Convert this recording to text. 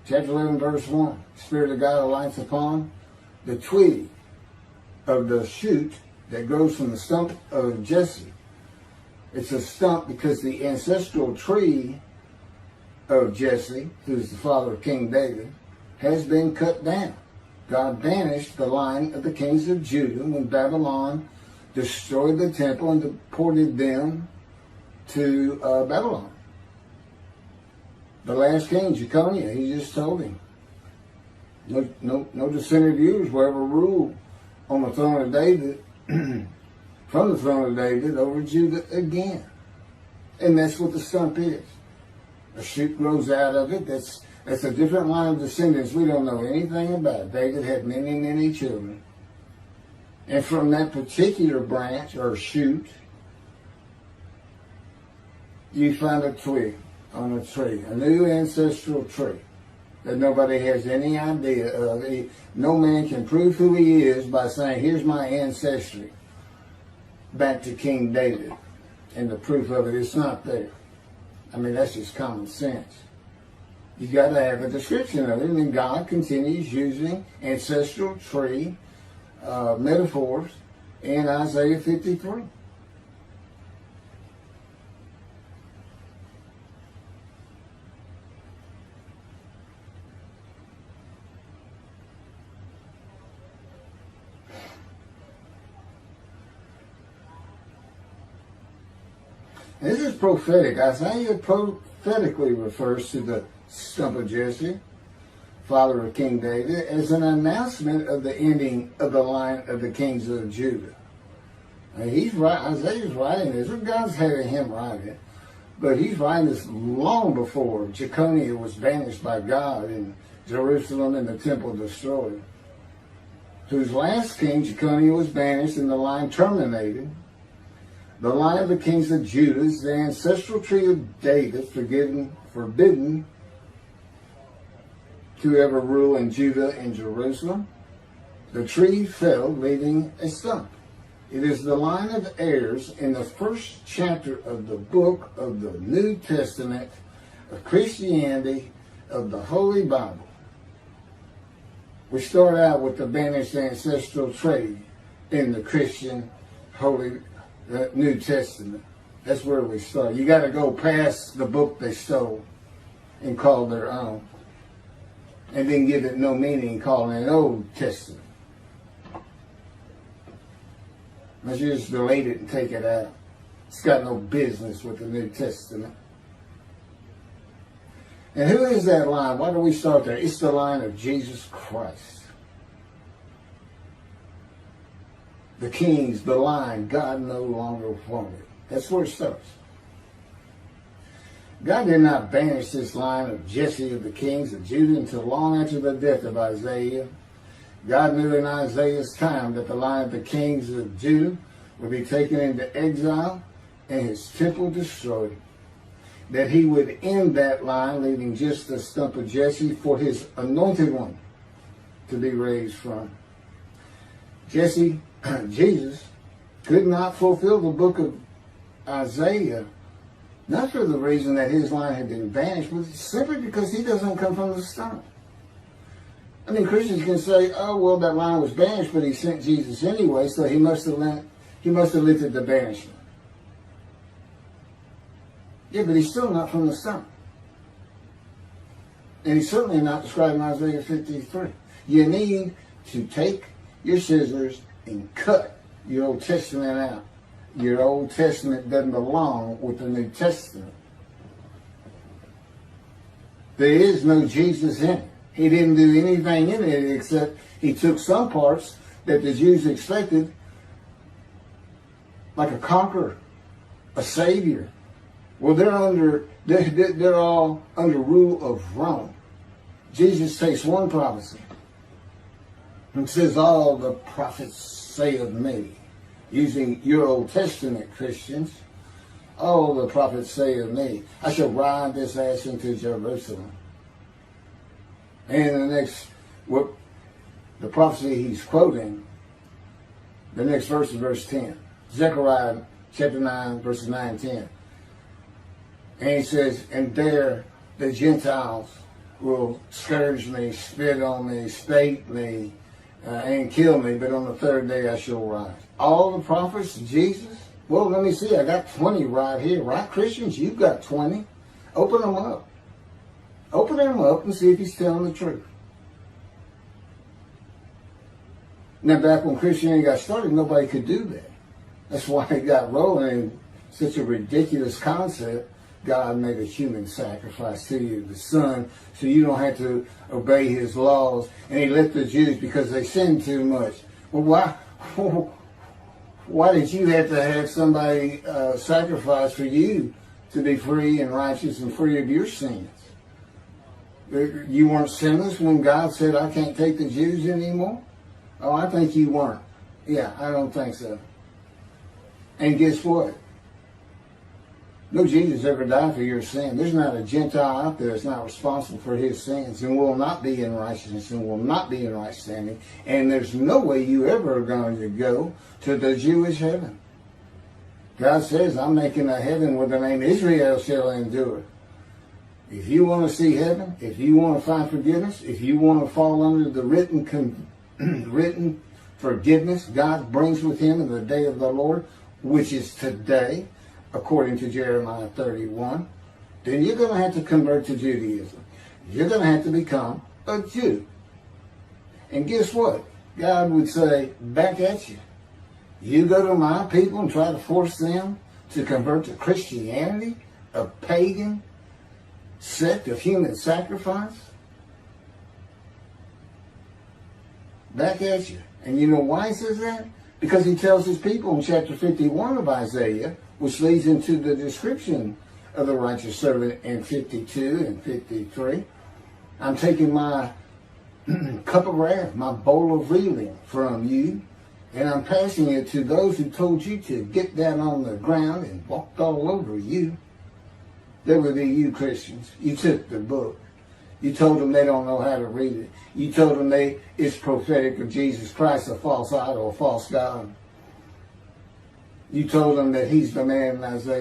Chapter 11, verse 1. Spirit of God alights upon the twig of the shoot that grows from the stump of Jesse. It's a stump because the ancestral tree of Jesse, who's the father of King David, has been cut down. God banished the line of the kings of Judah when Babylon destroyed the temple and deported them to Babylon. The last king, Jeconiah, he just told him, no descendant of yours will ever rule on the throne of David, from the throne of David over Judah again. And that's what the stump is. A shoot grows out of it. That's a different line of descendants we don't know anything about. David had many, many children. And from that particular branch or shoot, you find a twig on a tree, a new ancestral tree that nobody has any idea of. No man can prove who he is by saying, here's my ancestry back to King David. And the proof of it is not there. I mean, that's just common sense. You got to have a description of it. And then God continues using ancestral tree metaphors in Isaiah 53. This is prophetic. Isaiah prophetically refers to the stump of Jesse, father of King David, as an announcement of the ending of the line of the kings of Judah. And Isaiah's writing this, or God's having him write it, but he's writing this long before Jeconiah was banished by God and Jerusalem and the temple destroyed. Whose last king, Jeconiah, was banished and the line terminated. The line of the kings of Judah is the ancestral tree of David, forbidden to ever rule in Judah and Jerusalem. The tree fell, leaving a stump. It is the line of heirs in the first chapter of the book of the New Testament of Christianity, of the Holy Bible. We start out with the banished ancestral tree in the Christian Holy New Testament. That's where we start. You got to go past the book they stole and call their own, and then give it no meaning, calling it Old Testament. Let's just delete it and take it out. It's got no business with the New Testament. And who is that line? Why do we start there? It's the line of Jesus Christ. The kings, the line, God no longer wanted. That's where it starts. God did not banish this line of Jesse of the kings of Judah until long after the death of Isaiah. God knew in Isaiah's time that the line of the kings of Judah would be taken into exile and his temple destroyed. That he would end that line, leaving just the stump of Jesse for his anointed one to be raised from. Jesse, Jesus, could not fulfill the book of Isaiah, not for the reason that his line had been banished, but simply because he doesn't come from the stump. I mean, Christians can say, oh, well, that line was banished, but he sent Jesus anyway, so he must have lifted the banishment. Yeah, but he's still not from the stump. And he's certainly not described in Isaiah 53. You need to take your scissors and cut your Old Testament out. Your Old Testament doesn't belong with the New Testament. There is no Jesus in it. He didn't do anything in it except he took some parts that the Jews expected, like a conqueror, a savior. Well, they're all under rule of Rome. Jesus takes one prophecy and says, all the prophets say of me, using your Old Testament Christians, all the prophets say of me, I shall ride this ass into Jerusalem. And the prophecy he's quoting, the next verse is verse 10. Zechariah chapter 9, verses 9 and 10. And he says, and there the Gentiles will scourge me, spit on me, spate me, and kill me, but on the third day I shall rise. All the prophets, Jesus? Well, let me see. I got 20 right here. Right, Christians? You've got 20. Open them up. Open them up and see if he's telling the truth. Now, back when Christianity got started, nobody could do that. That's why it got rolling in such a ridiculous concept. God made a human sacrifice to you, the Son, so you don't have to obey his laws. And he left the Jews because they sinned too much. Well, why did you have to have somebody sacrifice for you to be free and righteous and free of your sins? You weren't sinless when God said, I can't take the Jews anymore? Oh, I think you weren't. Yeah, I don't think so. And guess what? No Jesus ever died for your sin. There's not a Gentile out there that's not responsible for his sins and will not be in righteousness and will not be in right standing. And there's no way you ever are going to go to the Jewish heaven. God says, I'm making a heaven where the name Israel shall endure. If you want to see heaven, if you want to find forgiveness, if you want to fall under the written forgiveness God brings with him in the day of the Lord, which is today, according to Jeremiah 31, then you're going to have to convert to Judaism. You're going to have to become a Jew. And guess what? God would say, back at you. You go to my people and try to force them to convert to Christianity, a pagan sect of human sacrifice? Back at you. And you know why he says that? Because he tells his people in chapter 51 of Isaiah, which leads into the description of the righteous servant in 52 and 53, I'm taking my cup of wrath, my bowl of reeling from you, and I'm passing it to those who told you to get down on the ground and walked all over you. That would be you, Christians. You took the book. You told them they don't know how to read it. You told them it's prophetic of Jesus Christ, a false idol, a false God. You told them that he's the man in Isaiah.